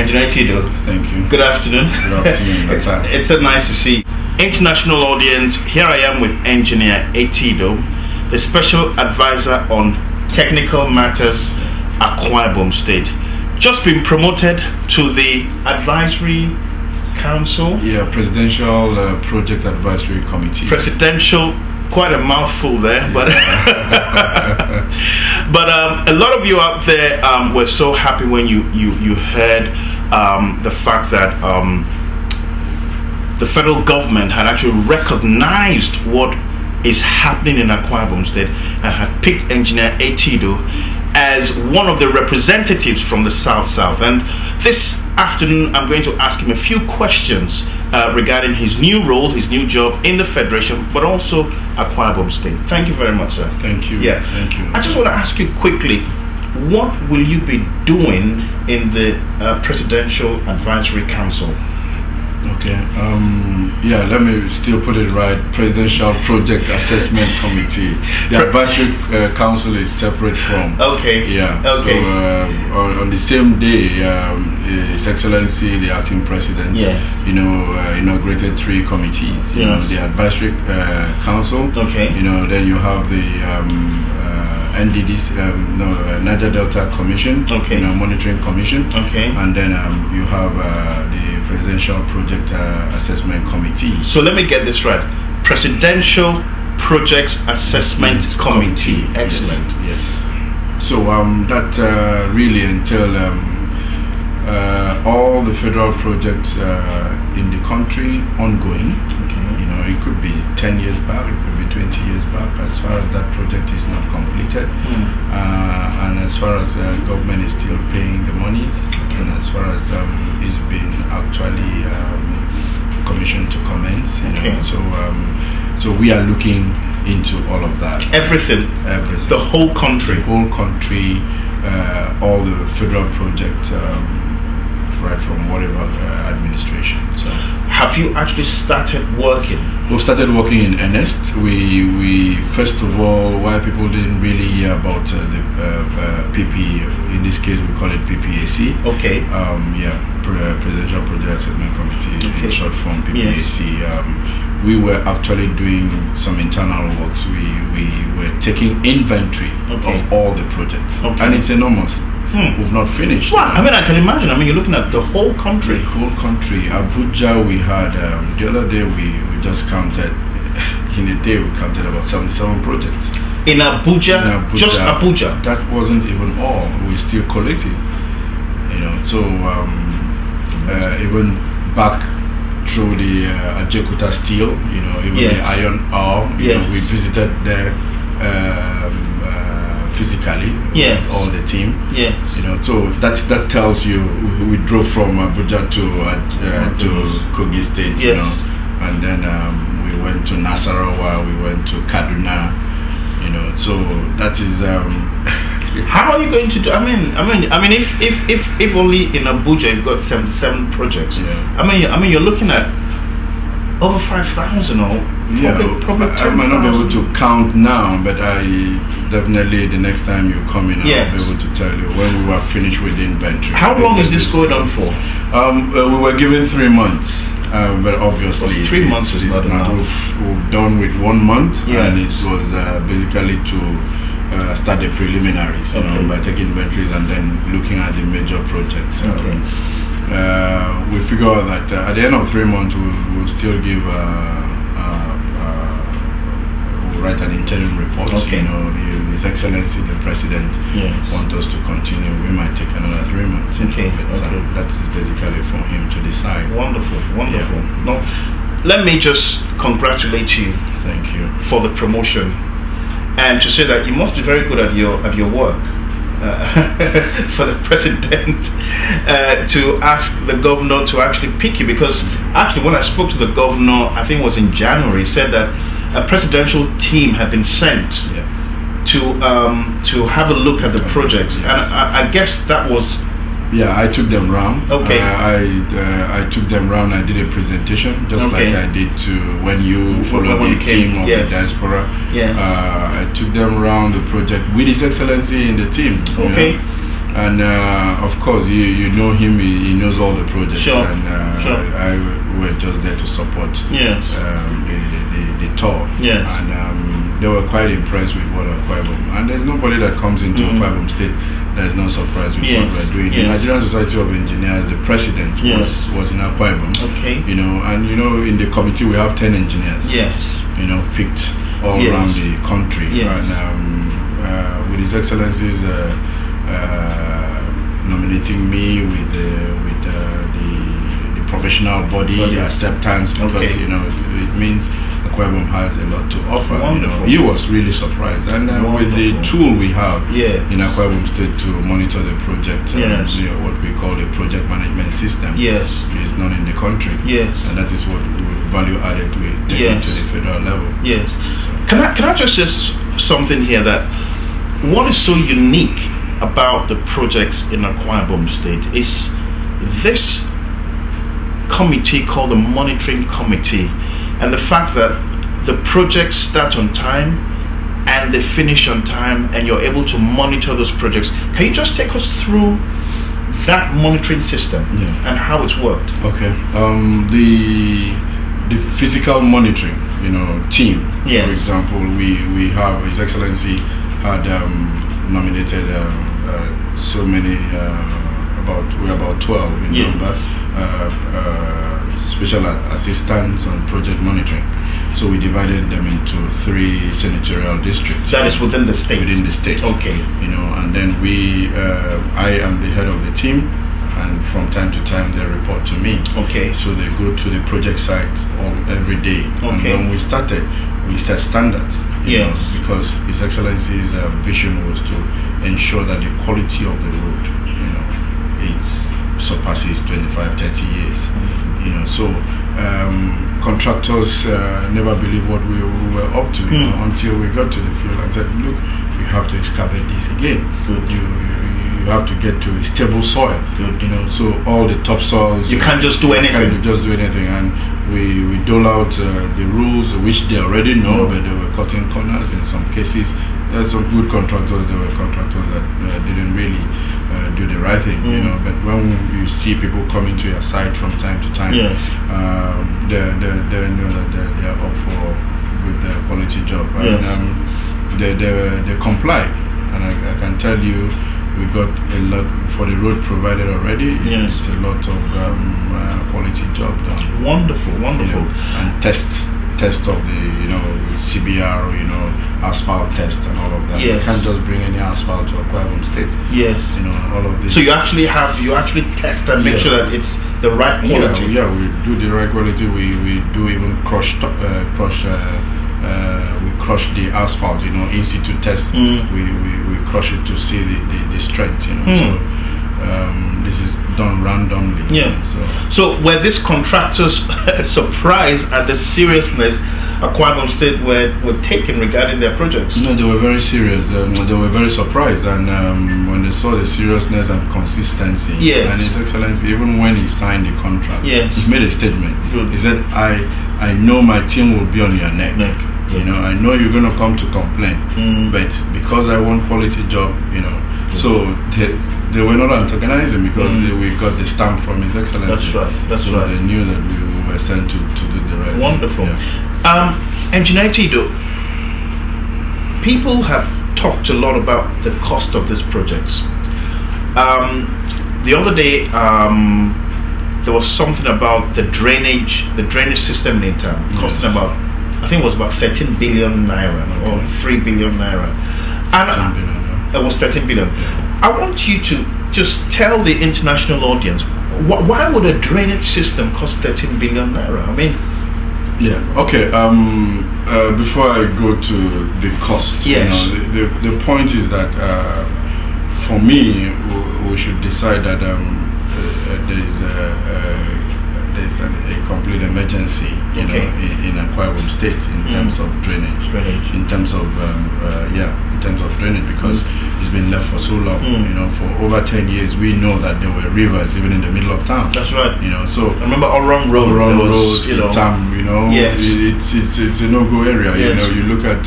Engineer Etido. Thank you. Good afternoon. Good afternoon. It's so nice to see international audience. Here I am with Engineer Etido, the Special Advisor on Technical Matters, Akwa Ibom State. Just been promoted to the Advisory Council. Yeah, Presidential Project Advisory Committee. Presidential, quite a mouthful there, Yeah. but but a lot of you out there were so happy when you heard the fact that the federal government had actually recognized what is happening in Akwa Ibom State and had picked Engineer Etido as one of the representatives from the South. And this afternoon I'm going to ask him a few questions regarding his new role, his new job in the Federation, but also Akwa Ibom State. Thank you very much, sir. Thank you. Yeah. Thank you. I just want to ask you quickly, what will you be doing in the Presidential Advisory Council? Okay. Yeah, let me still put it right. Presidential Project Assessment Committee. The Advisory Council is separate from. Okay. Yeah. Okay. So on the same day, His Excellency, the Acting President, Yes. inaugurated 3 committees. You Yes. know, the Advisory Council. Okay. Then you have the NDD's, Niger Delta Commission. Okay. Monitoring Commission. Okay. And then you have the Presidential Project Assessment Committee. So let me get this right. Presidential Projects Assessment Committee. Excellent. Yes. So that really entail all the federal projects in the country ongoing. Okay. It could be 10 years back, it could be 20 years back, as far as that project is not completed. And as far as government is still paying the monies, and as far as it's been actually commissioned to commence, so we are looking into all of that. Everything. The whole country. The whole country, all the federal projects, right from whatever administration. So, have you actually started working? We've started working in earnest. We first of all, why people didn't really hear about the PP, in this case we call it PPAC. Okay. Presidential Project Assessment Committee, Okay. in short form PPAC. Yes. We were actually doing some internal works. We were taking inventory of all the projects, and it's enormous. We've not finished. Well, I can imagine. You're looking at the whole country. The whole country. Abuja, we had, the other day we just counted, in a day we counted about 77 projects. In Abuja? Just Abuja? That wasn't even all. We're still collecting. So even back through the Ajekuta Steel, even the iron ore, we visited there physically, all the team. Yes. So that tells you we drove from Abuja to Kogi State. Yes. And then we went to Nasarawa, we went to Kaduna. So that is. How are you going to do? If only in Abuja you've got 77 projects. Yeah. You're looking at over 5,000 or probably 10,000. I might not be able to count now, but I definitely the next time you come in, I'll be able to tell you when we were finished with the inventory. How long is this going on for? We were given 3 months, but obviously 3 months is not enough. We've done with 1 month, Yeah. and it was basically to start the preliminaries, by taking inventories and then looking at the major projects. We figure out that at the end of 3 months we'll still give we'll write an interim report. His Excellency the President wants us to continue. We might take another 3 months. That's basically for him to decide. Wonderful. Yeah. No, let me just congratulate you. Thank you for the promotion, and to say that you must be very good at your work. For the president to ask the governor to actually pick you, because actually when I spoke to the governor, I think it was in January, he said that a presidential team had been sent to have a look at the projects, and I guess that was Yeah, I took them round. Okay. I took them round. I did a presentation, just like I did to when you followed the team of the diaspora. Yes. I took them round the project with His Excellency in the team. Okay. And of course, you know him. He knows all the projects, sure. And I were just there to support. Yes. The tour. Yes. And they were quite impressed with what Akwa Ibom. And there's nobody that comes into Akwa Ibom State that is not surprised with what we're doing. The Nigerian Society of Engineers, the president was in Akwa Ibom. Okay. You know, and you know, in the committee we have 10 engineers. Yes. You know, picked all around the country. Yes. And with His Excellency's nominating me with the professional body, the acceptance, because you know it means Akwa Ibom has a lot to offer. Wonderful. You know, he was really surprised, and with the tool we have in Akwa Ibom State to monitor the project, what we call the project management system, is not in the country, and that is what value added we take to the federal level. Yes. Can I just say something here, that what is so unique about the projects in Akwa Ibom State is this committee called the Monitoring Committee, and the fact that the projects start on time and they finish on time, and you're able to monitor those projects. Can you just take us through that monitoring system and how it's worked? Okay. The physical monitoring, you know, team. For example, we have His Excellency had nominated so many, we're about 12 in number, special assistants on project monitoring. So we divided them into 3 senatorial districts. That is within the state? Within the state. Okay. You know, and then I am the head of the team, and from time to time they report to me. Okay. So they go to the project site every day. Okay. And when we started, we set standards. You know, because His Excellency's vision was to ensure that the quality of the road, you know, it surpasses 25-30 years. You know, so contractors never believed what we were up to, you know, until we got to the field and said, look, we have to excavate this again. You have to get to a stable soil. You know, so all the topsoils. You can't just do anything. And we dole out the rules, which they already know, but they were cutting corners in some cases. There's some good contractors. There were contractors that didn't really do the right thing, you know. But when you see people coming to your site from time to time, they know that they're up for good quality job, and they comply. And I can tell you, we got a lot for the road provided already. It's a lot of quality job done. Wonderful. You know, and test of the, you know, CBR, you know, asphalt test and all of that. You can't just bring any asphalt to Akwa Ibom State. You know, all of this. So you actually test and make sure that it's the right quality. We do the right quality. We do even crush the asphalt, you know, in situ test. We crush it to see the strength, you know. So this is done randomly. So were these contractors surprised at the seriousness Akwa Ibom State were taken regarding their projects? No, they were very serious. They were very surprised, and when they saw the seriousness and consistency, and His Excellency, even when he signed the contract, he made a statement. He said, I know my team will be on your neck. You know, I know you're going to come to complain, but because I want quality job, you know, so they were not antagonizing, because we got the stamp from His Excellency. That's right. They knew that we were sent to do the right thing. Wonderful. Engineer Etido, people have talked a lot about the cost of these projects. The other day, there was something about the drainage system in town, costing about, I think it was about 13 billion naira or 3 billion naira. And it was 13 billion. I want you to just tell the international audience, why would a drainage system cost 13 billion naira? I mean, okay. Before I go to the cost, you know, the point is that for me, we should decide that there's a complete emergency, you know, in Akwa Ibom State in terms of drainage. In terms of drainage, because it's been left for so long. You know, for over 10 years, we know that there were rivers even in the middle of town. That's right. You know, so I remember Orang Road, you know, it's a no-go area. You know, you look at